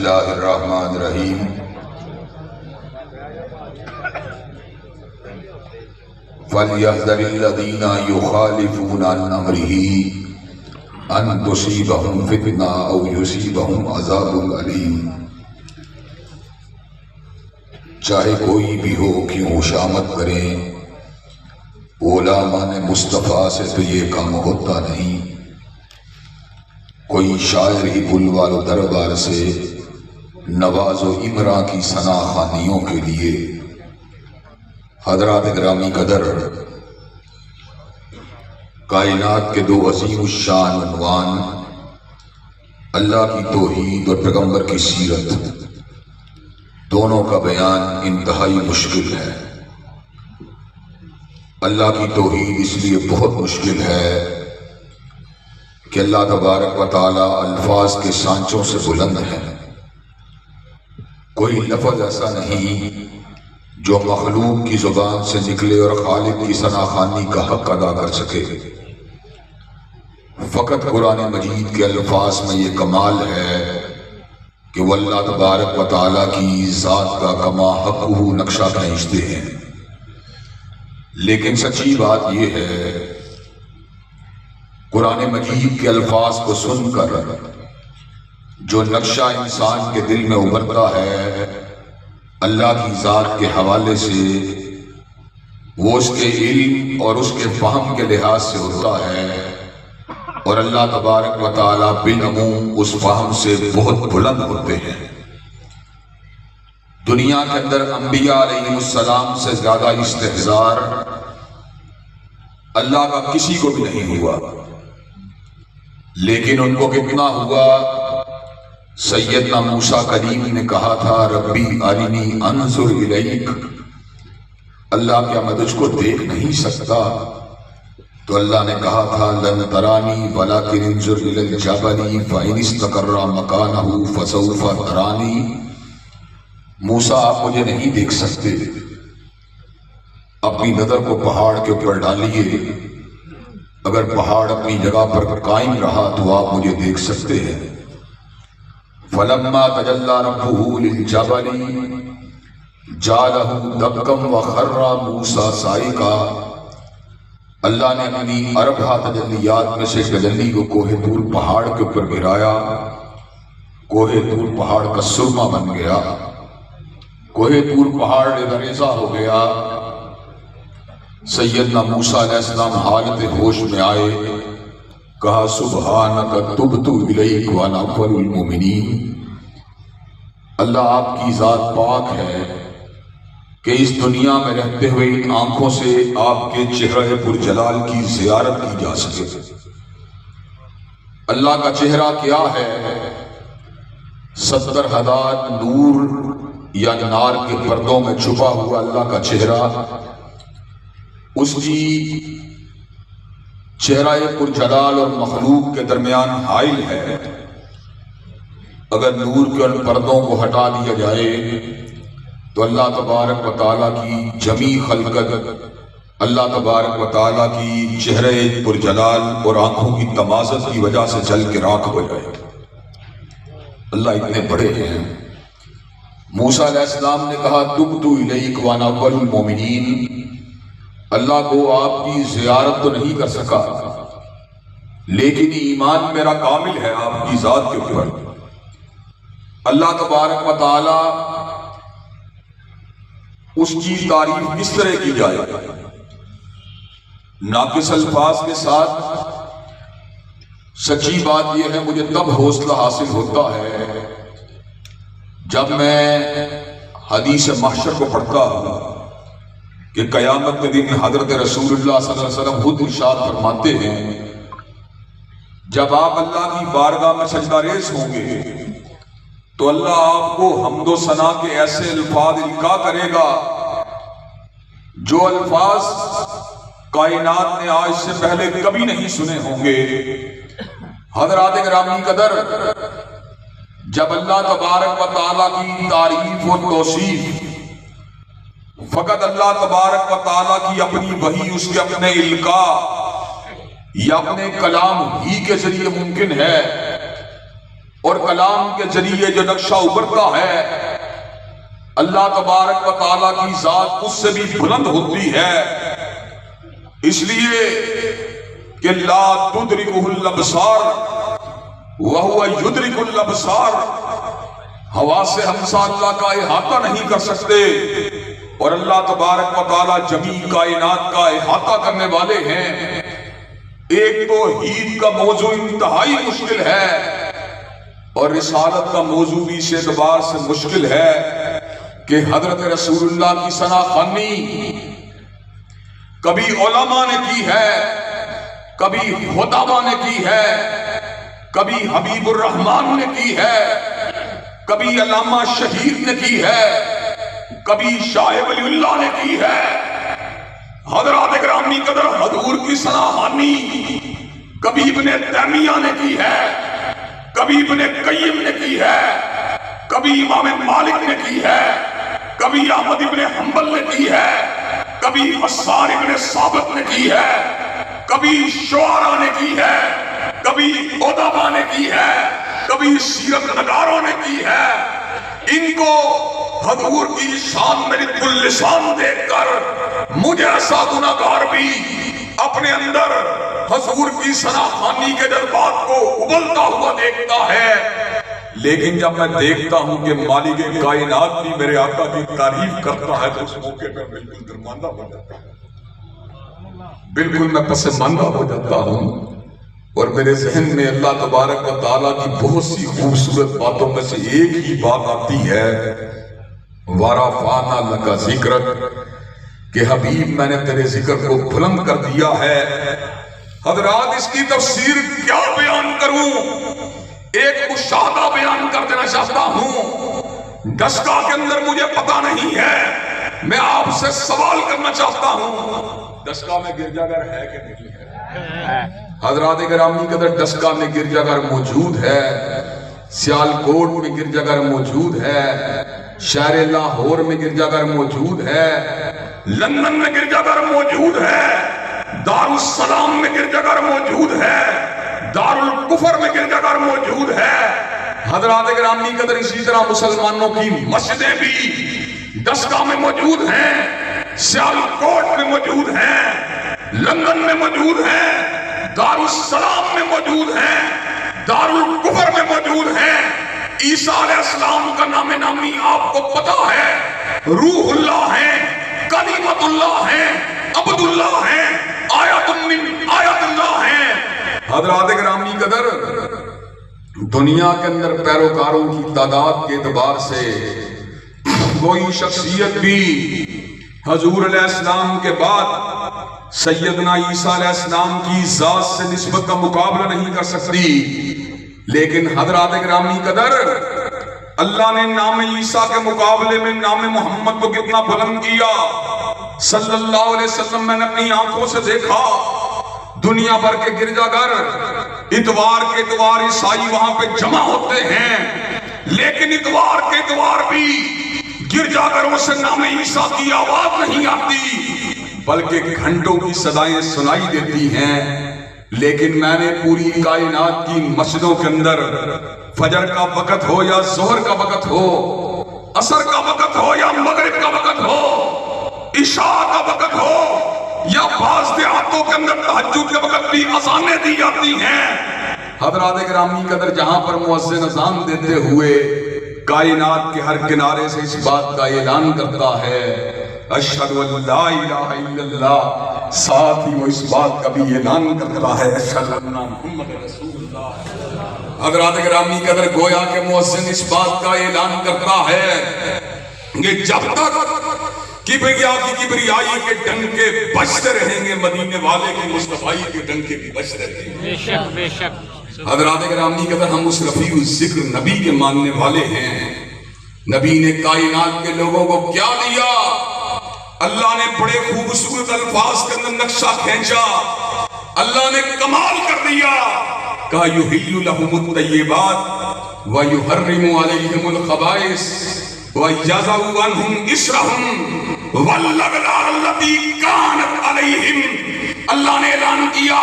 اللہ الرحمن الرحیم فَلْيَحْذَرِ الَّذِينَ يُخَالِفُونَ عَنْ أَمْرِهِ أَن تُصِيبَهُمْ فِتْنَةٌ أَوْ يُصِيبَهُمْ عَذَابٌ أَلِيمٌ۔ چاہے کوئی بھی ہو کیوں خوشامد کریں، علماء مصطفیٰ سے تو یہ کام ہوتا نہیں۔ کوئی شاعر ہی بلوال و دربار سے نواز و امراء کی ثنا خوانیوں کے لیے حضرات گرامی قدر کائنات کے دو عظیم الشان عنوان اللہ کی توحید اور پیغمبر کی سیرت، دونوں کا بیان انتہائی مشکل ہے۔ اللہ کی توحید اس لیے بہت مشکل ہے کہ اللہ تبارک و تعالی الفاظ کے سانچوں سے بلند ہے۔ کوئی لفظ ایسا نہیں جو مخلوق کی زبان سے نکلے اور خالق کی ثنا خوانی کا حق ادا کر سکے۔ فقط قرآن مجید کے الفاظ میں یہ کمال ہے کہ وہ اللہ تبارک و تعالی کی ذات کا کما حقہ نقشہ کھینچتے ہیں۔ لیکن سچی بات یہ ہے، قرآن مجید کے الفاظ کو سن کر جو نقشہ انسان کے دل میں ابھرتا ہے اللہ کی ذات کے حوالے سے، وہ اس کے علم اور اس کے فہم کے لحاظ سے ہوتا ہے، اور اللہ تبارک و تعالیٰ بالعموم اس فہم سے بہت بلند ہوتے ہیں۔ دنیا کے اندر انبیاء علیہ السلام سے زیادہ استحضار اللہ کا کسی کو بھی نہیں ہوا، لیکن ان کو کتنا ہوا؟ سیدنا موسیٰ کلیم نے کہا تھا ربی ارنی انظر الیک، اللہ کیا میں تجھ کو دیکھ نہیں سکتا؟ تو اللہ نے کہا تھا لن ترانی ولکن انظر الی الجبل فإن استقر مکانہ فسوف ترانی۔ موسیٰ آپ مجھے نہیں دیکھ سکتے، اپنی نظر کو پہاڑ کے اوپر ڈالیے، اگر پہاڑ اپنی جگہ پر قائم رہا تو آپ مجھے دیکھ سکتے ہیں۔ فلما تجلی ربہ للجبل جعلہ دکا وخر موسیٰ صعقا، اللہ نے اپنی اربع تجلیات میں سے تجلی کو کوہ طور پہاڑ کے اوپر گرایا، کوہ طور پہاڑ کا سرما بن گیا، کوہ طور پہاڑ ریزہ ہو گیا۔ سیدنا موسیٰ علیہ السلام حالت ہوش میں آئے، کہا سبحانک تبت الیک وانا اول المؤمنین۔ اللہ آپ کی ذات پاک ہے کہ اس دنیا میں رہتے ہوئے ان آنکھوں سے آپ کے چہرہ پرجلال کی زیارت کی جا سکے۔ اللہ کا چہرہ کیا ہے؟ 70,000 نور یا نار کے پردوں میں چھپا ہوا اللہ کا چہرہ، اس کی چہرہ پرجلال اور مخلوق کے درمیان حائل ہے۔ اگر نور کے ان پردوں کو ہٹا دیا جائے تو اللہ تبارک و تعالیٰ کی جمیع خلقت اللہ تبارک و تعالیٰ کی چہرہ پرجلال اور آنکھوں کی تمازت کی وجہ سے جل کے راکھ ہو جائے۔ اللہ اتنے بڑے ہیں۔ موسیٰ علیہ السلام نے کہا تبت الیک وانا اول المؤمنین، اللہ کو آپ کی زیارت تو نہیں کر سکا، لیکن ایمان میرا کامل ہے آپ کی ذات کے اوپر۔ اللہ تبارک و تعالی اس کی تعریف کس طرح کی جائے؟ ناقص الفاظ کے ساتھ۔ سچی بات یہ ہے، مجھے تب حوصلہ حاصل ہوتا ہے جب میں حدیث محشر کو پڑھتا ہوں کہ قیامت کے دن حضرت رسول اللہ صلی اللہ علیہ وسلم خود ارشاد فرماتے ہیں جب آپ اللہ کی بارگاہ میں سجدہ ریز ہوں گے تو اللہ آپ کو حمد و ثنا کے ایسے الفاظ القا کرے گا جو الفاظ کائنات نے آج سے پہلے کبھی نہیں سنے ہوں گے۔ حضرات گرامی قدر، جب اللہ تبارک و تعالیٰ کی تعریف و توصیف فقط اللہ تبارک و تعالیٰ کی اپنی وحی، اس کے اپنے القاء یا اپنے کلام ہی کے ذریعے ممکن ہے، اور کلام کے ذریعے جو نقشہ ابھرتا ہے اللہ تبارک و تعالیٰ کی ذات اس سے بھی بلند ہوتی ہے، اس لیے کہ لا تدرکہ الابصار وہو یدرک الابصار، حواس ہمسہ اللہ کا احاطہ نہیں کر سکتے، اور اللہ تبارک و تعالیٰ جمیع کائنات کا احاطہ کرنے والے ہیں۔ ایک توحید کا موضوع انتہائی مشکل ہے، اور رسالت کا موضوع بھی اس اعتبار سے مشکل ہے کہ حضرت رسول اللہ کی ثنا خوانی کبھی علماء نے کی ہے، کبھی خطباء نے کی ہے، کبھی حبیب الرحمن نے کی ہے، کبھی علامہ شہید نے کی ہے، کبھی شاہ ولی اللہ نے کی ہے۔ حضرات گرامی قدر حضور کی ثنا خوانی کبھی ابن تیمیہ نے کی ہے، کبھی ابن قیم نے کی ہے، کبھی امام مالک نے کی ہے، کبھی احمد ابن حنبل نے کی ہے، کبھی حسان ابن ثابت نے کی ہے، کبھی شعراء نے کی ہے، کبھی ادباء نے کی ہے، کبھی سیرت نگاروں نے کی ہے۔ ان کو حضور کی شان میں کل لسان دیکھ کر مجھے ایسا گناہگار بھی اپنے اندر حضور کی ثنا خوانی کے جذبات کو ابلتا ہوا دیکھتا ہے، لیکن جب میں دیکھتا ہوں کہ مالک کائنات بھی میرے آقا کی تعریف کرتا ہے تو اس موقع پر بالکل درماندہ ہو جاتا ہوں، بالکل میں پسماندہ ہو جاتا ہوں، اور میرے ذہن میں اللہ تبارک و تعالیٰ کی بہت سی خوبصورت باتوں میں سے ایک ہی بات آتی ہے، وَرَفَعْنَا لَكَ ذِكْرَكَ، کہ حبیب میں نے تیرے ذکر کو بلند کر دیا ہے۔ حضرات اس کی تفسیر کیا بیان کروں، ایک مشاہدہ بیان کر دینا چاہتا ہوں، دستگاہ کے اندر مجھے پتہ نہیں ہے، میں آپ سے سوال کرنا چاہتا ہوں، دستگاہ میں گرجا گھر ہے کہ نہیں ہے؟ حضرات گرامی قدر دستگاہ میں گرجا گھر موجود ہے، سیالکوٹ میں گرجا گھر موجود ہے، شہر لاہور میں گرجا گھر موجود ہے، لندن میں گرجا گھر موجود ہے، دارالسلام میں گرجا گھر موجود ہے، دارالکفر میں گرجا گھر موجود ہے۔ حضرات گرامی قدر اسی طرح مسلمانوں کی مسجدیں بھی دستگاہ میں موجود ہیں، سیالکوٹ میں موجود ہیں، لندن میں موجود ہیں، دارالسلام میں موجود ہیں، دارالکفر میں موجود ہیں۔ عیسیٰ علیہ السلام کا نام نامی آپ کو پتا ہے، روح اللہ ہیں، کلمت اللہ ہیں، عبد اللہ ہیں، آیت من آیت اللہ ہیں۔ حضرات گرامی قدر دنیا کے اندر پیروکاروں کی تعداد کے اعتبار سے کوئی شخصیت بھی حضور علیہ السلام کے بعد سیدنا عیسیٰ علیہ السلام کی ذات سے نسبت کا مقابلہ نہیں کر سکتی، لیکن حضرات گرامی قدر اللہ نے نام عیسیٰ کے مقابلے میں نام محمد کو کتنا بلند کیا۔ صلی اللہ علیہ وسلم میں نے اپنی آنکھوں سے دیکھا، دنیا بھر کے گرجا گھر اتوار کے اتوار عیسائی وہاں پہ جمع ہوتے ہیں، لیکن اتوار کے اتوار بھی گرجا گھروں سے نام عیسیٰ کی آواز نہیں آتی، بلکہ گھنٹوں کی صدائیں سنائی دیتی ہیں۔ لیکن میں نے پوری کائنات کی مسجدوں کے اندر فجر کا وقت ہو یا ظہر کا وقت ہو، عصر کا وقت ہو یا مغرب کا وقت ہو، عشاء کا وقت ہو یا بعض دیہاتوں کے اندر تہجد کے وقت بھی اذانیں دی جاتی ہیں۔ حضرات گرامی قدر جہاں پر مؤذن اذان دیتے ہوئے کائنات کے ہر کنارے سے اس بات کا اعلان کرتا ہے اشہد ان لا الہ الا اللہ، ساتھ ہی وہ اس بات کا بھی اعلان کرتا ہے اشہد ان محمد رسول اللہ۔ حضرات گرامی قدر گویا کہ مؤذن اس بات کا اعلان کرتا ہے کہ جب تک کبریا کی کبریائی کے ڈنکے بجتے رہیں گے، مدینے والے کی مصطفائی کے ڈنکے بھی بجتے رہیں گے۔ بے شک بے شک۔ حضرات گرامی قدر ہم اس رفیع الذکر نبی کے ماننے والے ہیں۔ نبی نے کائنات کے لوگوں کو کیا دیا؟ اللہ نے بڑے خوبصورت الفاظ کے اندر نقشہ کھینچا، اللہ نے کمال کر دیا، کہا یحل لہم الطیبات ویحرم علیہم الخبائث ویضع عنہم اصرہم والاغلال التی کانت علیہم۔ اللہ نے اعلان کیا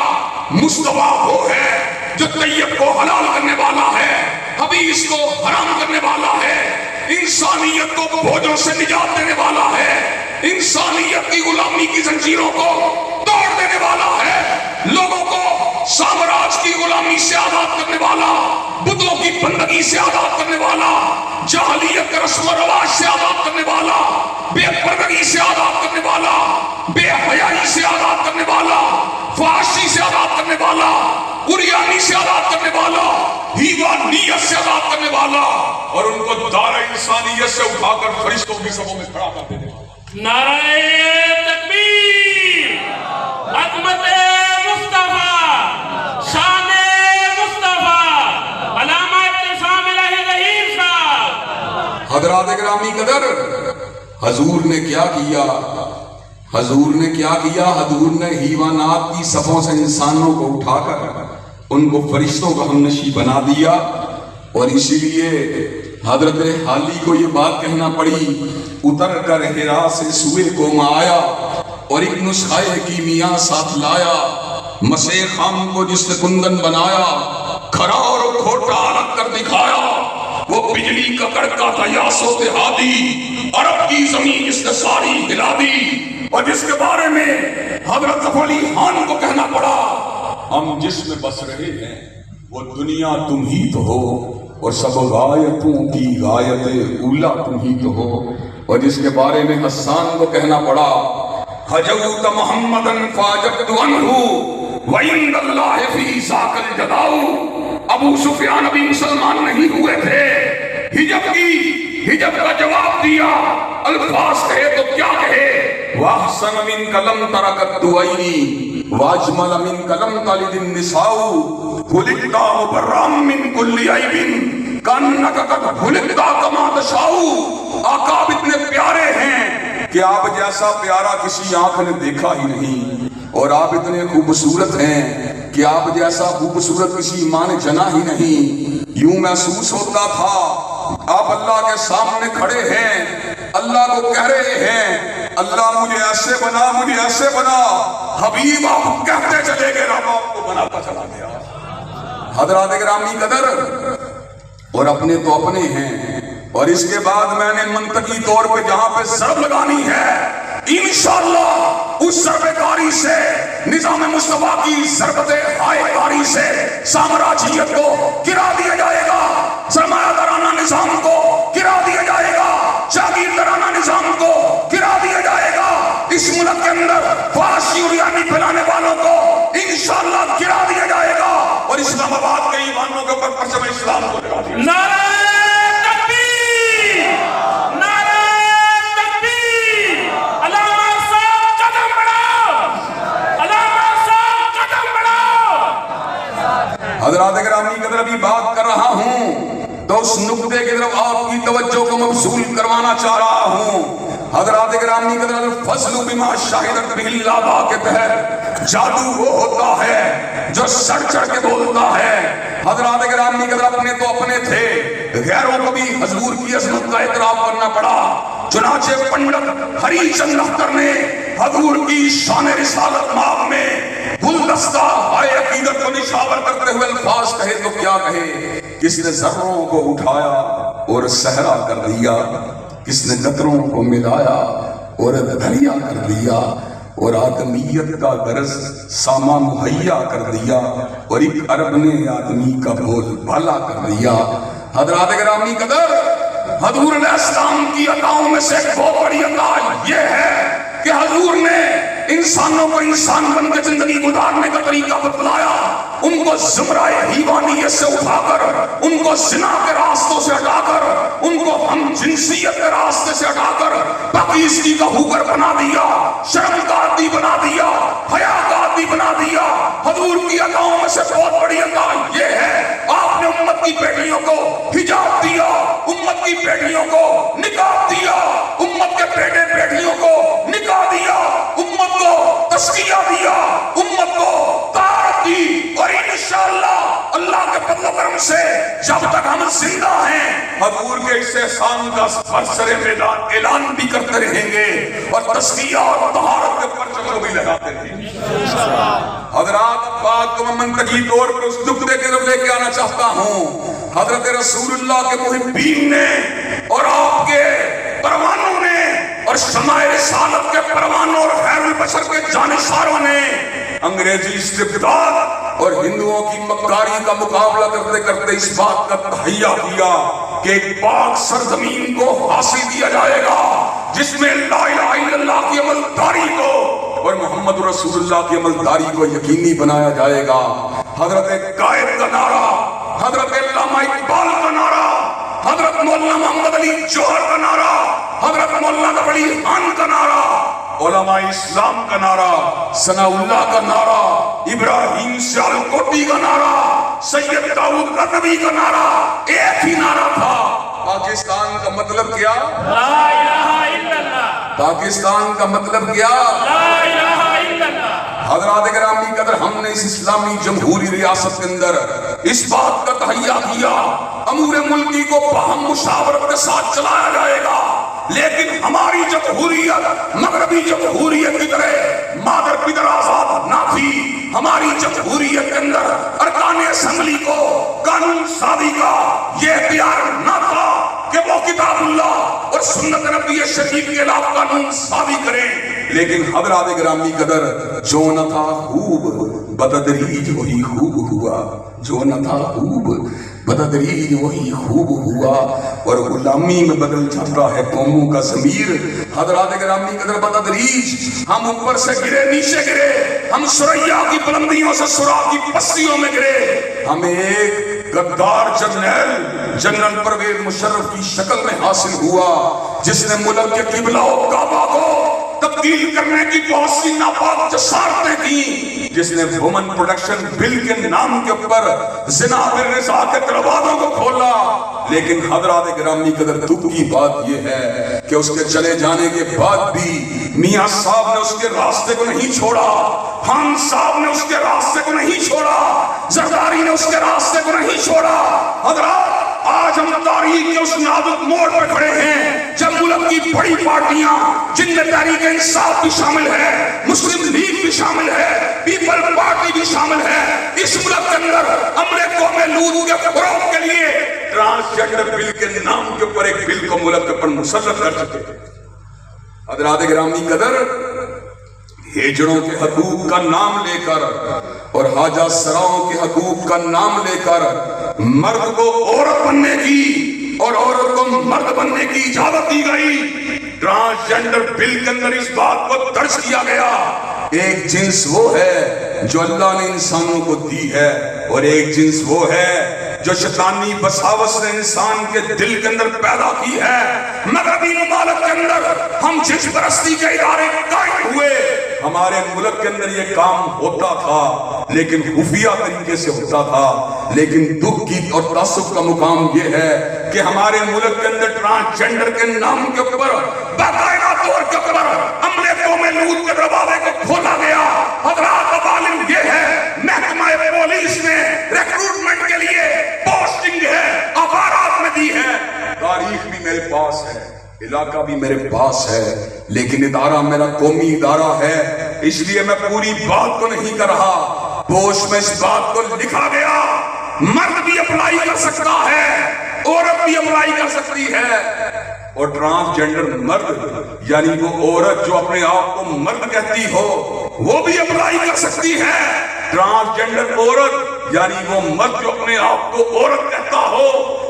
مصطفیٰ وہ ہے جو طیب کو حلال کرنے والا ہے، حبیث کو حرام کرنے والا ہے، انسانیت کو بوجھوں سے نجات دینے والا ہے، انسانیت کی غلامی کی زنجیروں کو توڑ دینے والا ہے، لوگوں کو سامراج کی غلامی سے آزاد کرنے والا، بتوں کی بندگی سے آزاد کرنے والا، جاہلیت کے رسم و رواج سے آزاد کرنے والا، بے پردگی سے آزاد کرنے والا، بے حیائی سے آزاد کرنے والا، فحاشی سے آزاد کرنے والا، عریانی سے آزاد کرنے والا، حیوانیت سے آزاد کرنے والا، اور ان کو دار انسانیت سے اٹھا کر فرشتوں کی صفوں میں کھڑا کر دینے والا۔ نعرہ تکبیر، عظمت مصطفیٰ، شان مصطفیٰ، علامہ اعتصام الہی ظہیر صاحب۔ حضرات گرامی قدر، حضور نے کیا کیا؟ حضور نے کیا کیا؟ حضور نے حیوانات کی صفوں سے انسانوں کو اٹھا کر ان کو فرشتوں کا ہم نشیں بنا دیا، اور اسی لیے حضرت حالی کو یہ بات کہنا پڑی، اتر کر حرا سے سوئے قوم آیا اور ایک نسخہ کیمیا ساتھ لایا، مسیح خام کو جس نے کندن بنایا، کھرا اور کھوٹا الگ کر دکھایا، وہ بجلی کا کڑکا تھا یاسو دہادی، عرب کی زمین جس نے ساری ہلا دی، اور جس کے بارے میں حضرت ظفر علی خان کو کہنا پڑا، ہم جس میں بس رہے ہیں وہ دنیا تم ہی تو ہو، اور سب غایتوں کی غایت اولا تم ہی تو ہو، اور جس کے بارے میں حسان کو کہنا پڑا، حجوت محمدن فاجبت عنہ وعند اللہ فی ذاک الجداؤ۔ ابو سفیان ابھی مسلمان نہیں ہوئے تھے، ہجب کا جواب دیا، الفاظ کہے تو کیا کہے، وَأَحْسَنَ مِنْكَ لَمْ تَرَكَتْ دُوَيْنِ وَأَجْمَلَ مِنْكَ لَمْ تَلِدِ النِّسَاءُ خُلِقْتَ مُبَرَّأً مِنْ كُلِّ عَيْبٍ كَأَنَّكَ قَدْ خُلِقْتَ كَمَا تَشَاءُ۔ آقا آپ اتنے پیارے ہیں کہ آپ جیسا پیارا کسی آنکھ نے دیکھا ہی نہیں، اور آپ اتنے خوبصورت ہیں کہ آپ جیسا خوبصورت کسی ماں نے جنا ہی نہیں۔ یوں محسوس ہوتا تھا آپ اللہ کے سامنے کھڑے ہیں، اللہ کو کہہ رہے ہیں، اللہ مجھے ایسے بنا، مجھے ایسے بنا۔ حبیب آپ کہتے چلے گئے، رب آپ کو بناتا چلا گیا۔ حضرات گرامی قدر، اور اپنے تو اپنے ہیں، اور اس کے بعد میں نے منطقی طور پہ جہاں پہ ضرب لگانی ہے، انشاءاللہ اس ضرب کاری سے، نظام مصطفیٰ کی ضربت ہائے کاری سے سامراجیت کو گرا دیا جائے گا، سرمایہ دارانہ نظام کو گرا دیا جائے گا، جاگیردارانہ نظام کو گرا دیا جائے گا، اس ملک کے اندر فحاشی اور عریانی پھیلانے والوں کو انشاءاللہ گرا دیا جائے گا، اور اسلام آباد کے ایوانوں کے اوپر پرچم اسلام کو لگا دیا جائے گا۔ حضرات گرامی قدر، ابھی بات کر رہا ہوں تو اس نقطے کی طرف آپ کی توجہ کو مبذول کروانا چاہ رہا ہوں۔ حضرات گرامی قدر، الفضل بما شہدت بہ اللعبہ کے تحت جادو وہ ہوتا ہے جو سڑ چڑھ کے بولتا ہے۔ حضرات گرامی قدر، اپنے تو اپنے تھے، غیروں کو بھی حضور کی عظمت کا اعتراف کرنا پڑا۔ چنانچہ پنڈت ہری چند اختر نے حضور کی شان رسالت ماب میں گلدستہ ہائے عقیدت کو نشاور کرتے ہوئے الفاظ کہے تو کیا کہے، کس نے ذروں کو اٹھایا اور صحرا کر دیا، کس نے قطروں کو ملایا اور دریا کر دیا، اور آدمیت کا غرض ساما مہیا کر دیا، اور ایک عرب نے آدمی کا بول بھالا کر دیا۔ حضرات گرامی قدر، حضور علیہ السلام کی عطاؤں میں سے ایک بہت بڑی عطا یہ ہے کہ حضور نے انسانوں کو انسان بن کے زندگی گزارنے کا طریقہ بتلایا، ان کو زمرہ حیوانیت سے اٹھا کر، ان کو زنا کے راستوں سے ہٹا کر، ان کو ہم جنسیت کے راستے سے ہٹا کر پاکیزگی کا ہوکر بنا دیا، شرم کا عادی بنا دیا، حیا کا عادی بنا دیا۔ حضور کی عطاؤں میں سے بہت بڑی عطا یہ ہے، آپ نے امت کی بیٹیوں کو حجاب دیا، امت کی بیٹیوں کو نقاب دیا، امت کے بیٹے بیٹیوں کو نکاح دیا، امت کو تزکیہ دیا، امت کو طاعت دی، اور انشاءاللہ اللہ کے فضل و کرم سے جب تک ہم زندہ ہیں حضور کے اس احسان کا برسر اعلان بھی کرتے رہیں گے، اور تزکیہ اور طہارت کے پرچم کو بھی لگاتے رہیں گے۔ حضرات، بات کو میں منطقی طور پر اس نقطے کی طرف لے کے آنا چاہتا ہوں۔ حضرت رسول اللہ کے محبین نے اور آپ کے پروانوں نے اور شمع رسالت کے پروانوں اور خیر البشر کے جانشاروں نے انگریزی استبداد اور ہندوؤں کی مکاری کا مقابلہ کرتے کرتے اس بات کا تہیہ کیا کہ ایک پاک سرزمین کو حاصل کیا جائے گا جس میں لا الہ الا اللہ کی عملداری کو اور محمد رسول اللہ کی عملداری کو یقینی بنایا جائے گا۔ حضرت قائد کا نعرہ، حضرت علامہ اقبال کا نعرہ، حضرت مولانا محمد علی جوہر کا نعرہ، حضرت مولانا ولی خان کا نعرہ، علماء اسلام کا نعرہ، ثناء اللہ کا نعرہ، ابراہیم سیالکوٹی کا نعرہ، سید داؤد غزنوی کا نعرہ، ایک ہی نعرہ تھا۔ پاکستان کا مطلب کیا؟ لا الہ الا اللہ۔ پاکستان کا مطلب کیا؟ لا الہ الا اللہ۔ حضرات گرامی قدر، ہم نے اس اسلامی جمہوری ریاست کے اندر اس بات کا تہیہ کیا امور ملکی کو باہم مشاورت کے ساتھ چلایا جائے گا، لیکن ہماری جمہوریت مغربی جمہوریت کی طرح مادر پدر آزاد نہ تھی۔ ہماری جمہوریت کے اندر ارکان اسمبلی کو قانون سازی کا یہ اختیار نہ تھا کہ وہ کتاب اللہ اور سنت نبی شریف کے خلاف قانون سازی کریں، لیکن حضرات گرامی قدر جو نہ تھا خوب بتدریج وہی خوب ہوا، جو نہ تھا خوب بتدریج وہی خوب ہوا، اور غلامی میں بدل جاتا ہے قوموں کا ضمیر۔ حضرات گرامی قدر بتدریج ہم اوپر سے گرے، نیچے گرے، ہم ثریا کی بلندیوں سے سرا کی پستیوں میں گرے، ہمیں ایک غدار جنرل پرویز مشرف کی شکل میں حاصل ہوا جس نے ملک کے قبلہ و کعبہ کو تبدیل کرنے کی بہت سی ناپاک جسارتیں کی، جس نے وومن پروٹیکشن بل کے نام کے اوپر زنا بالرضا کے دروازوں کو کھولا۔ لیکن حضرات گرامی قدر دکھ کی بات یہ ہے کہ اس کے چلے جانے کے بعد بھی میاں صاحب نے اس کے راستے کو نہیں چھوڑا، خان صاحب نے اس کے راستے کو نہیں چھوڑا، زرداری نے اس کے راستے کو نہیں چھوڑا۔ حضرات آج ہم تاریخ کے اس نازک موڑ پر کھڑے ہیں جب ملک کی بڑی پارٹیاں جن میں تحریک انصاف بھی شامل ہے، مسلم لیگ بھی شامل ہے، پیپل پارٹی بھی شامل ہے، اس ملک کے اندر عملے قوم لوط کے فروغ کے لیے ٹرانسجنڈر بل کے نام کے اوپر ایک بل کو ملک کے اوپر مسلط کر چکے ہیں۔ حضرات گرامی قدر، ہیجڑوں کے حقوق کا نام لے کر اور حاجہ سراؤں کے حقوق کا نام لے کر مرد کو عورت بننے کی اور عورت کو مرد بننے کی اجازت دی گئی۔ ٹرانسجنڈر بل کے اندر اس بات کو درج کیا گیا ایک جنس وہ ہے جو اللہ نے انسانوں کو دی ہے، اور ایک جنس وہ ہے جو شیطانی بساوس نے انسان کے دل کے اندر پیدا کی ہے۔ مغربی ممالک کے اندر ہم جنس پرستی کے ادارے قائم ہوئے، ہمارے ملک کے اندر یہ کام ہوتا تھا لیکن خفیہ طریقے سے ہوتا تھا، لیکن دکھ کی اور تعصب کا مقام یہ ہے کہ ہمارے ملک کے اندر ٹرانسجنڈر کے نام کے اوپر باقاعدہ طور کے اوپر عملے قوم لوط کے دروازے کو کھولا گیا۔ حضرات عالم یہ ہے محکمہ پولیس نے ریکروٹمنٹ کے لیے پوسٹنگ ہے اخبارات میں دی ہے، تاریخ بھی میرے پاس ہے، علاقہ بھی میرے پاس ہے، لیکن ادارہ میرا قومی ادارہ ہے، اس لیے میں پوری بات کو نہیں کر رہا۔ پوسٹ میں اس بات کو لکھا گیا مرد بھی اپلائی کر سکتا ہے، عورت بھی اپلائی کر سکتی ہے، اور ٹرانسجنڈر مرد یعنی وہ عورت جو اپنے آپ کو مرد کہتی ہو وہ بھی اپلائی کر سکتی ہے، ٹرانسجنڈر عورت یعنی وہ مرد جو اپنے آپ کو عورت کہتا ہو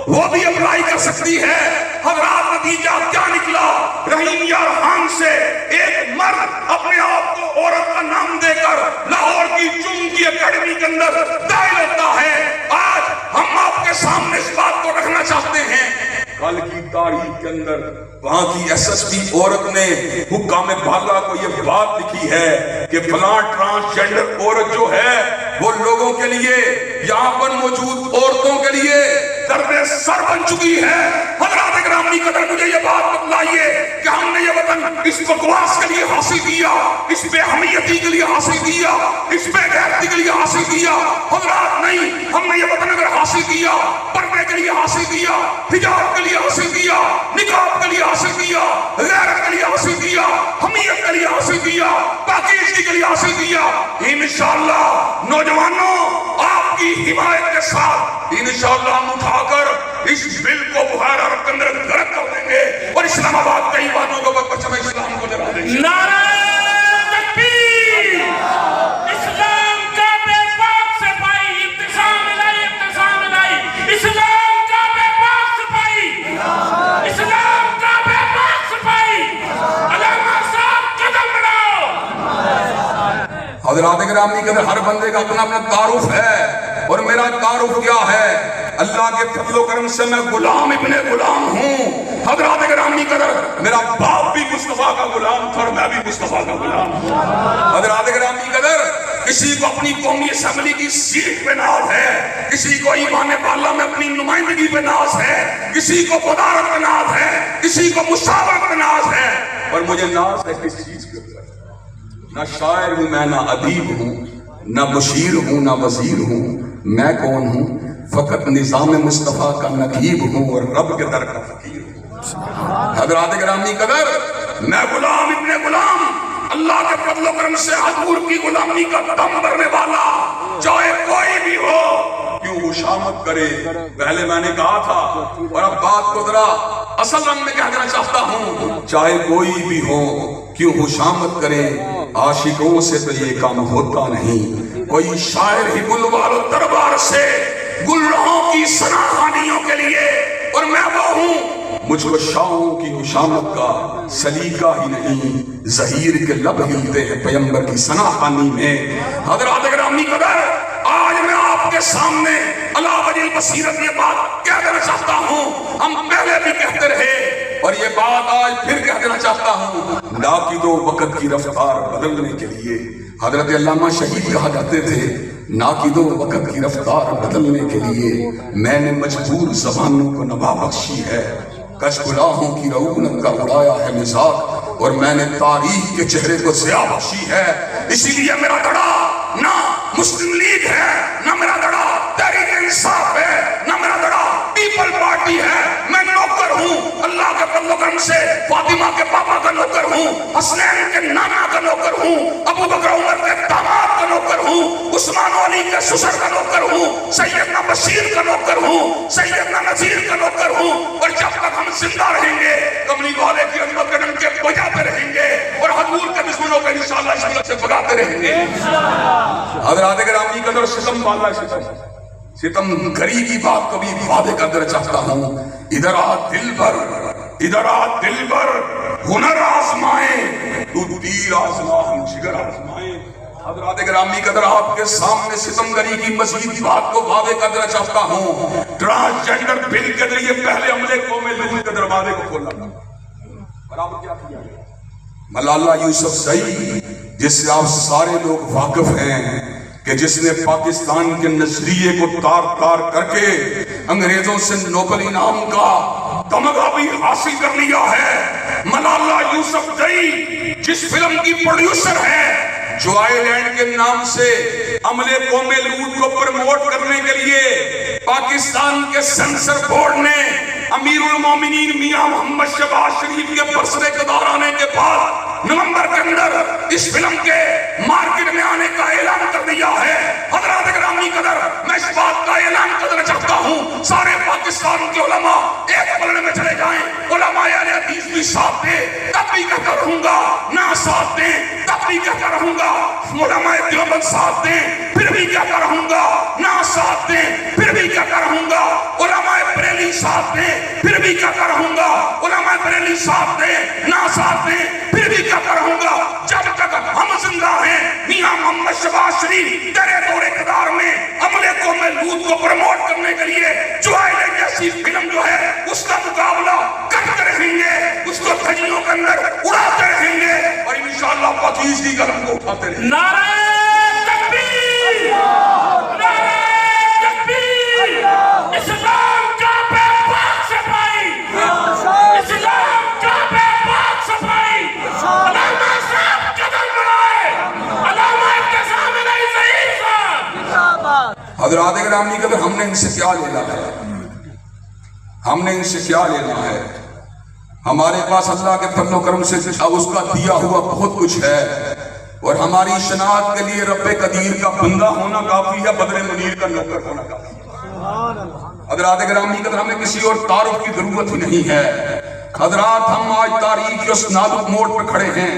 وہ بھی اپلائی کر سکتی ہے۔ حضرات نتیجہ کیا نکلا؟ رحیم یار خان سے ایک مرد اپنے آپ کو عورت کا نام دے کر لاہور کی جم کی اکیڈمی کے اندر داخل ہوتا ہے۔ آج ہم آپ کے سامنے اس بات کو رکھنا چاہتے ہیں، کل کی تاریخ کے اندر وہاں کی ایس ایس پی عورت نے حکام بالا کو یہ بات لکھی ہے کہ فلاں ٹرانسجنڈر عورت جو ہے وہ لوگوں کے لیے یہاں پر موجود عورتوں کے لیے درد سر بن چکی ہے۔ حضرات گرامی قدر، مجھے یہ بات بتلائیے کہ ہم نے یہ وطن اس بکواس کے لیے حاصل کیا، اس بے حمیتی کے لیے حاصل کیا، اس بے غیرتی کے لیے حاصل کیا؟ حضرات نہیں، ہم نے یہ وطن اگر حاصل کیا پردے کے لیے حاصل کیا، حجاب کے لیے حاصل کیا، نقاب کے لیے حاصل کیا، غیرت کے لیے حاصل کیا، حمیت کے لیے حاصل کیا، پاکیزگی کے لیے حاصل کیا، انشاءاللہ نوجوانوں آپ آپ کی حمایت کے ساتھ انشاءاللہ ہم اٹھا کر اس بل کو بخار عرب کے اندر غرق کر دیں گے اور اسلام آباد کئی باتوں کے اوپر پرچم اسلام کو لہرا دیں گے. نعرہ تکبیر. اسلام کا بے پاک سپاہی ابتسام الہی. اسلام کا بے پاک سپاہی. اسلام کا بے پاک سپاہی. علامہ صاحب قدم بڑھاؤ. حضرات گرامی کے ہر بندے کا اپنا اپنا تعارف ہے اور میرا تعارف کیا ہے؟ اللہ کے فضل و کرم سے میں غلام ابن غلام ہوں. حضرات گرامی قدر میرا باپ بھی مصطفیٰ کا غلام تھا اور میں بھی مصطفیٰ کا غلام ہوں. حضرات گرامی قدر کسی کو اپنی قومی اسمبلی کی سیٹ پہ ناز ہے, کسی کو ایمان بالا میں اپنی نمائندگی پہ ناز ہے, کسی کو قدارت پہ ناز ہے, کسی کو مشاورت پہ ناز ہے, اور مجھے ناز ہے کس چیز کے اوپر؟ نہ شاعر ہوں میں, نہ ادیب ہوں, نہ بشیر ہوں, نہ وزیر ہوں. میں کون ہوں؟ فقط نظام مصطفیٰ کا نقیب ہوں اور رب کے در کا فقیر ہوں. حضرات گرامی قدر میں غلام ابن غلام, اللہ کے فضل و کرم سے حضور کی غلامی کا دم بھرنے والا, چاہے کوئی بھی ہو کیوں خوشامد کرے. پہلے میں نے کہا تھا اور اب بات کو ذرا اصل رنگ میں کہہ دینا چاہتا ہوں, چاہے کوئی بھی ہو کیوں خوشامد کرے, عاشقوں سے تو یہ کام ہوتا نہیں. کوئی شاعر ہی گل والو دربار سے گل رہوں کی سناخانیوں کے لیے, اور میں وہ ہوں مجھ کو شاہوں کی خوشامد کا سلیقہ ہی نہیں. ظہیر کے لب ہلتے ہیں پیغمبر کی سناخانی میں. حضرات گرامی قدر آج میں آپ کے سامنے اللہ وجہ البصیرت یہ بات کہہ دینا چاہتا ہوں, ہم پہلے بھی کہتے رہے اور یہ بات آج پھر کہہ دینا چاہتا ہوں, ناقدو وقت کی رفتار بدلنے کے لیے. حضرت علامہ شہید کہا کرتے تھے, ناقدو وقت کی رفتار بدلنے کے لیے میں نے مجبور زبانوں کو نوا بخشی ہے. کچھ گناہوں کی رعونت کا اڑایا ہے مزاق اور میں نے تاریخ کے چہرے کو ضیاء بخشی ہے. اسی لیے میرا دڑا نہ مسلم لیگ ہے, نہ میرا دڑا تحریک انصاف ہے, نہ میرا دڑا پیپل پارٹی ہے. میں نوکر ہوں اللہ کے فضل و کرم سے, فاطمہ کے پاپا کا نوکر ہوں, حسنین کے نانا کا نوکر ہوں, ابو بکر عمر کے داماد کا نوکر ہوں, عثمان و علی کے سسر کا نوکر ہوں, سیدنا بشیر کا نوکر ہوں, سیدنا نذیر کا نوکر ہوں. اور جب تک ہم زندہ رہیں گے کملی والے کی عظمت کے ڈنکے بجاتے رہیں گے اور حضور کے دشمنوں کو انشاءاللہ اس ملک سے بھگاتے رہیں گے. حضرات گرامی قدر ستم والا ستم گری کی بات کبھی وعدے کر دینا چاہتا ہوں. ادھر آ دل بھر, ادھر آ دل بھر, ہنر آزمائیں تو تیر آزما ہم جگر آزمائیں. حضرات گرامی قدر آپ کے سامنے ستم گری کی مزید بات کو وعدے کر دینا چاہتا ہوں. ٹرانسجنڈر بل کے ذریعے پہلے عملے قوم لوگوں کے دروازے کو کھولنا تھا, برابر کیا کیا گیا. ملالہ یوسف زئی جس سے آپ سارے لوگ واقف ہیں کہ جس نے پاکستان کے نظریے کو تار تار کر کے انگریزوں سے نوبل انعام کا تمغہ بھی حاصل کر لیا ہے. ملالہ یوسف زئی جس فلم کی پروڈیوسر ہے, جو آئی لینڈ کے نام سے عملے قوم لوط کو پروموٹ کرنے کے لیے پاکستان کے سینسر بورڈ نے امیر المومنین میاں محمد شہباز شریف کے برسرے قدار آنے کے بعد نومبر کے اندر اس فلم کے مارکیٹ میں آنے کا اعلان کر دیا ہے. حضرات گرامی قدر میں اس بات کا اعلان کرنا چاہتا ہوں, سارے پاکستان کے علماء ایک پلڑے میں چلے جائیں. علماء اہل حدیث بھی ساتھ دیں تب بھی کہتا رہوں گا, نہ ساتھ دیں تب بھی کہتا رہوں گا. علماء دیوبند ساتھ دیں پھر بھی کہتا رہوں گا, نہ ساتھ دیں پھر بھی کہتا رہوں گا. علماء بریلی ساتھ دیں پھر بھی کہتا رہوں گا, علماء بریلی ساتھ دیں, نہ ساتھ دیں پھر بھی کہتا رہوں گا. جب تک ہم زندہ ہیں میاں محمد شہباز شریف تیرے دور اقتدار میں عملے قوم لوط کو پروموٹ کرنے کے لیے جو آئی لینڈ جیسی فلم جو ہے اس کا مقابلہ کرتے رہیں گے, اس کو دھجیوں کے اندر اڑاتے رہیں گے اور انشاءاللہ پاکیز کی قلم کو اٹھاتے رہیں گے. نعرہ تکبیر, نعرہ تکبیر. اسلام کا بے پاک سپاہی, اسلام کا بے پاک سپاہی. علامہ صاحب قدم بڑھائے, علامہ ابتسام الہی ظہیر صاحب. حضرات گرامی قدر ہم نے ان سے کیا لینا ہے, ہم نے ان سے کیا لینا ہے. ہمارے پاس اللہ کے فضل و کرم سے اس کا دیا ہوا بہت کچھ ہے, اور ہماری شناخت کے لیے رب قدیر کا بندہ ہونا کافی ہے، بدر منیر کا نوکر ہونا کافی ہے۔ حضرات گرامی قدر، ہمیں کسی اور تعارف کی ضرورت ہی نہیں ہے۔ حضرات ہم آج تاریخ کے اس نازک موڑ پر کھڑے ہیں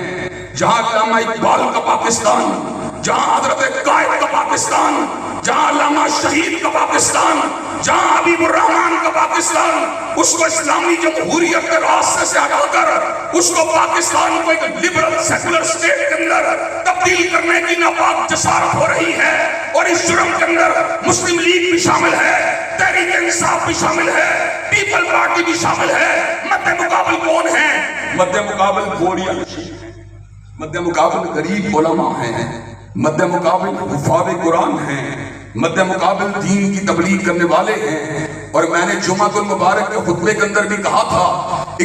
جہاں علامہ اقبال کا پاکستان، جہاں حضرت قائد کا پاکستان، جہاں علامہ شہید کا پاکستان، جہاں حبیب الرحمن کا پاکستان، اس کو اسلامی جمہوریت کے راستے سے ہٹا کر اس کو پاکستان کو ایک لبرل سیکولر سٹیٹ کے اندر تبدیل کرنے کی ناپاک جسارت ہو رہی ہے، اور اس جرم کے اندر مسلم لیگ بھی شامل ہے، تحریک انصاف بھی شامل ہے، پیپل پارٹی بھی شامل ہے۔ مد مقابل کون ہے؟ مد مقابل گوریا مد مقابل غریب علماء ہیں، مد مقابل حفاظ قرآن ہیں، مد مقابل دین کی تبلیغ کرنے والے ہیں۔ اور میں نے جمعہ المبارک کے خطبے کے اندر بھی کہا تھا،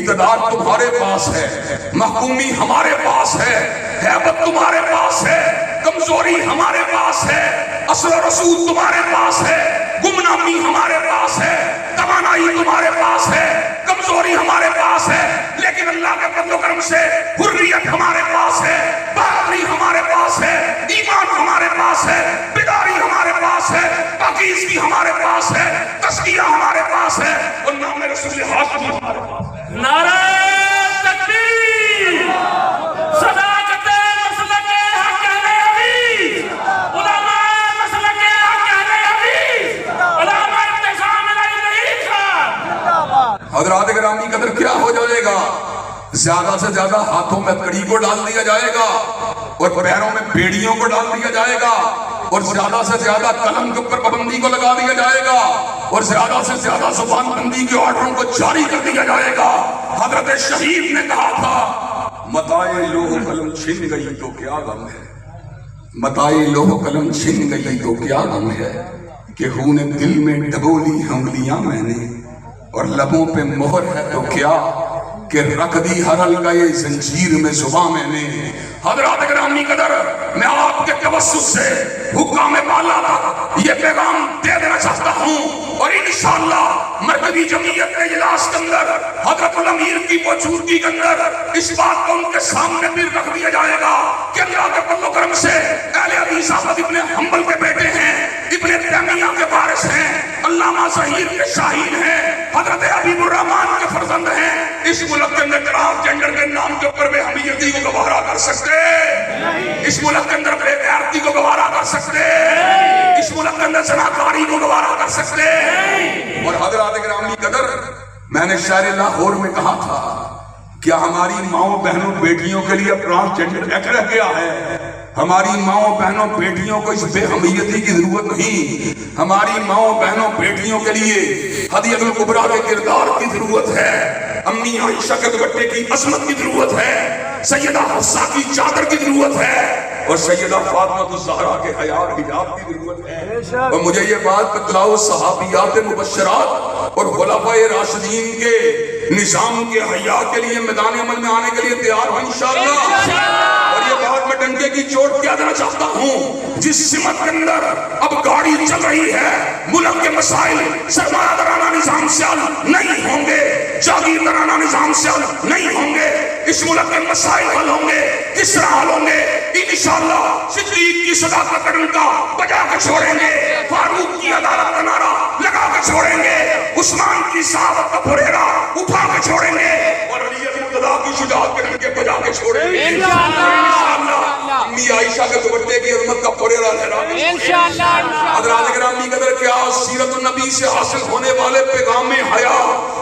اقتدار تمہارے پاس ہے، محکومی ہمارے پاس ہے، ہیبت تمہارے پاس ہے، کمزوری ہمارے پاس ہے، اصل و رسول تمہارے پاس ہے، گمنامی ہمارے پاس ہے، توانائی تمہارے پاس ہے، کمزوری ہمارے پاس ہے، لیکن اللہ کے فضل و کرم سے حریت ہمارے پاس ہے، بہادری ہمارے پاس ہے، ایمان ہمارے پاس ہے، بیداری ہمارے پاس ہے، پاکیزگی ہمارے پاس ہے، تزکیہ ہمارے پاس ہے، اور نام رسول ہاشمی ہمارے پاس ہے۔ نعرہ تکبیر، صداقت مسلک حق اہل حدیث، علماء مسلک حق اہل حدیث، علماء اعتصام الہی خان۔ حضرات گرامی قدر، کیا ہو جائے گا؟ زیادہ سے زیادہ ہاتھوں میں کڑی کو ڈال دیا جائے گا اور پیروں میں بیڑیوں کو ڈال دیا جائے گا، اور زیادہ سے زیادہ قلم کے اوپر پابندی کو لگا دیا جائے گا، اور زیادہ سے زیادہ زبان بندی کے آرڈروں کو جاری کر دیا جائے گا۔ حضرت شہید نے کہا تھا، متائے لوح قلم چھن گئی تو کیا غم ہے، متائے لوح قلم چھن گئی تو کیا غم ہے، کہ خون دل میں ڈبو لی انگلیاں میں نے، اور لبوں پہ مہر ہے تو کیا، کہ رکھ دی ہر حلقۂ زنجیر میں زباں میں نے۔ حضرات گرامی قدر، میں آپ کے توسط سے حکام بالا تک یہ پیغام دے دینا چاہتا ہوں، اور انشاءاللہ مرکزی جمعیت کے اجلاس کے اندر حضرت الامیر کی موجودگی کے اندر اس بات کو ان کے سامنے بھی رکھ دیا جائے گا کہ اللہ کے فضل و کرم سے اہل حدیث احمد ابن حنبل کے بیٹے ہیں، ابن تیمیہ کے وارث ہیں، علامہ ظہیر کے شاہین ہیں، حضرت حبیب الرحمن کے فرزند ہیں۔ اس ملک کے اندر ٹرانسجنڈر کے نام کے اوپر بے حمیتی کو گوارا کر سکتے، اس ملک کے اندر بے غیرتی کو گوارا کر سکتے، اس ملک کے اندر زناکاری کو گوارا کر سکتے۔ اور حضرات گرامی قدر، میں نے شاعر لاہور میں کہا تھا، کیا ہماری ماؤں بہنوں بیٹیوں کے لیے ٹرانسجنڈر ایکٹ رہ گیا ہے؟ ہماری ماؤں بہنوں بیٹیوں کو اس بے حمیتی کی ضرورت نہیں، ہماری ماؤں بہنوں بیٹیوں کے لیے ہدیۃ الکبریٰ کے کردار کی ضرورت ہے، امی عائشہ کے دوپٹے کی عظمت کی ضرورت ہے، سیدہ حفصہ کی چادر کی ضرورت ہے، اور سیدہ فاطمہ الزہرا کے حیا حجاب کی ضرورت ہے۔ اور مجھے یہ بات بتلاؤ، صحابیات مبشرات اور خلفائے راشدین کے نظام کے حیا کے لیے میدان عمل میں آنے کے لیے تیار ہو انشاءاللہ۔ اور یہ بات میں ڈنڈے کی چوٹ کیا دینا چاہتا ہوں، جس سمت کے اندر اب گاڑی چل رہی ہے، ملک کے مسائل سرمایہ دارانہ نظام سے حل نہیں ہوں گے، جاگیردارانہ نظام سے حل نہیں ہوں گے، اس ملک کے مسائل حل ہوں گے، کس طرح حل ہوں گے؟ انشاءاللہ صدیق کی صداقت کا ڈنکا بجا کے چھوڑیں گے، فاروق کی عدالت کا نعرہ لگا کے چھوڑیں گے، عثمان کی صحابت کا پھریرا اٹھا کے چھوڑیں گے، اور علی مرتضیٰ کی شجاعت کے ڈنکے بجا کے چھوڑیں گے انشاءاللہ۔ امی عائشہ کے دوپٹے کی عظمت کا پھریرا لہرا کے انشاءاللہ۔ حضرات گرامی قدر، کیا سیرت النبی سے حاصل ہونے والے پیغام حیا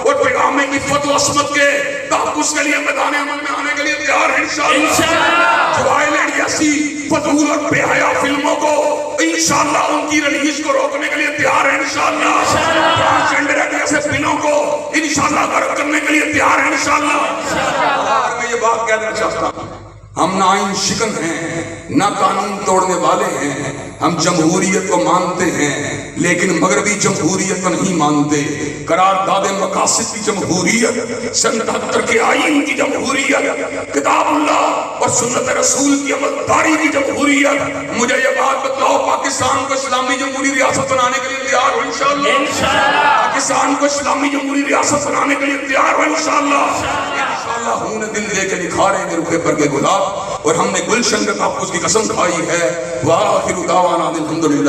اور پیغام عفت و عصمت کے تحفظ کے لیے میدان عمل میں آنے کے لیے تیار ہیں انشاءاللہ؟ جو آئلینڈ جیسی فضول اور بے حیا فلموں کو انشاءاللہ ان کی ریلیز کو روکنے کے لیے تیار ہیں انشاءاللہ، ٹرانسجنڈر جیسے فلموں کو انشاءاللہ غرق کرنے کے لیے تیار ہیں انشاءاللہ۔ اور میں یہ بات کہنا چاہتا ہوں، ہم نہ آئین شکن ہیں، نہ قانون توڑنے والے ہیں، ہم جمہوریت کو مانتے ہیں لیکن مغربی جمہوریت کو نہیں مانتے، قرارداد مقاصد کی جمہوریت، سن 73 کے آئین کی جمہوریت، کتاب اللہ اور سنت رسول کی عملداری کی جمہوریت۔ مجھے یہ بات بتلاؤ، پاکستان کو اسلامی جمہوری ریاست بنانے کے لیے تیار ہو انشاءاللہ؟ پاکستان کو اسلامی جمہوری ریاست بنانے کے لیے تیار ہو انشاءاللہ ہم نے دل دے کے نکھارے ہیں رخے پر کے گلاب اور ہم نے گلشن کے تحفظ کی قسم کھائی ہے وآخر دعوانا الحمدللہ